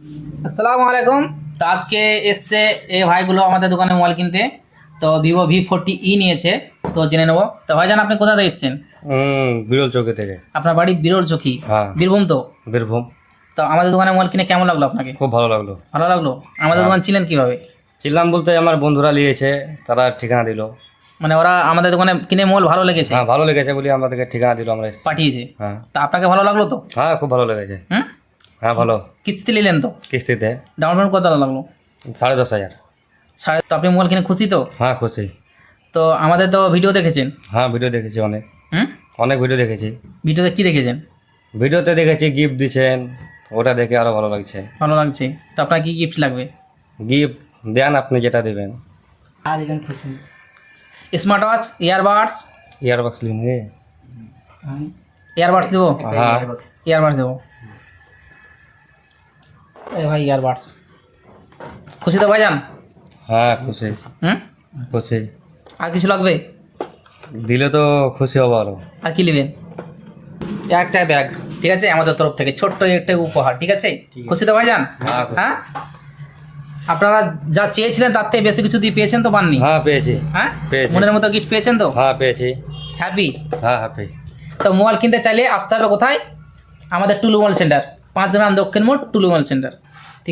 আসসালামু আলাইকুম। তো আজকে এসছে এই ভাইগুলো আমাদের দোকানে মোবাইল কিনতে। তো ভিভো V40e নিয়েছে, তো জেনে নেবো। তো ভাইজান, আপনি কোথা থেকে এসছেন? বিরল চৌকি থেকে। আপনার বাড়ি বিরল চৌকি? হ্যাঁ। বীরভূম তো? বীরভূম। তো আমাদের দোকানে মোবাইল কিনে কেমন লাগলো আপনাকে? খুব ভালো লাগলো। ভালো লাগলো। আমাদের হ্যাঁ। দোকান ছিলেন কিভাবে? চিনলাম বলতে আমার বন্ধুরা নিয়েছে, তারা ঠিকানা দিল। মানে ওরা আমাদের দোকানে কিনে মোবাইল ভালো লেগেছে, হ্যাঁ, ভালো লেগেছে বলে আমাদেরকে ঠিকানা দিল, আমরা এসেছি। পাঠিয়েছে। হ্যাঁ। তা আপনাকে ভালো লাগলো তো? হ্যাঁ, খুব ভালো লেগেছে। হুম। হ্যাঁ, ভালো। কিস্তিতে নিলেন তো? কিস্তিতে ডাউন পেমেন্ট কত লাগলো? 10,500। তো আপনি মোবাইল কিনে খুশি তো? হ্যাঁ, খুশি। তো আমাদের তো ভিডিও দেখেছেন? হ্যাঁ, ভিডিও দেখেছি অনেক। হুম। অনেক ভিডিও দেখেছি। ভিডিওতে কি দেখেছেন? ভিডিওতে দেখেছি গিফট দিচ্ছেন, ওটা দেখে আরও ভালো লাগছে। ভালো লাগছে। তো আপনার কি গিফট লাগবে? গিফট দেন, আপনি যেটা দেবেন। আর দেবেন খুশি। Smart watch, earbuds. ইয়ারবাক্স নিয়ে। ইয়ারবাডস দেবো? হ্যাঁ। ইয়ারবাডস দেবো। এই ভাই ইয়ারবাডস। খুশি তো ভাইজান? হ্যাঁ, খুশি। হুম। খুশি। আর কিছু লাগবে? দিলে তো খুশি হবো আরো। আর কি নেবেন? একটা ব্যাগ, ঠিক আছে, আমাদের তরফ থেকে ছোট্ট একটা উপহার, ঠিক আছে? খুশি তো ভাইজান? হ্যাঁ, খুশি। হ্যাঁ। আপনারা যা চেয়েছিলেন তার থেকে বেশি কিছু দিয়ে পেয়েছেন তো পাননি? হ্যাঁ, পেয়েছি। হ্যাঁ, পেয়েছি। মনের মতো গিফট পেয়েছেন তো? হ্যাঁ, পেয়েছি। হ্যাপি? হ্যাঁ, হ্যাপি। তো মোবাইল কিনতে চাইলে আসতে হবে কোথায়? আমাদের টুলু মোবাইল সেন্টার, 5 গ্রাম দক্ষিণ মোড়, টুলু মোবাইল সেন্টার।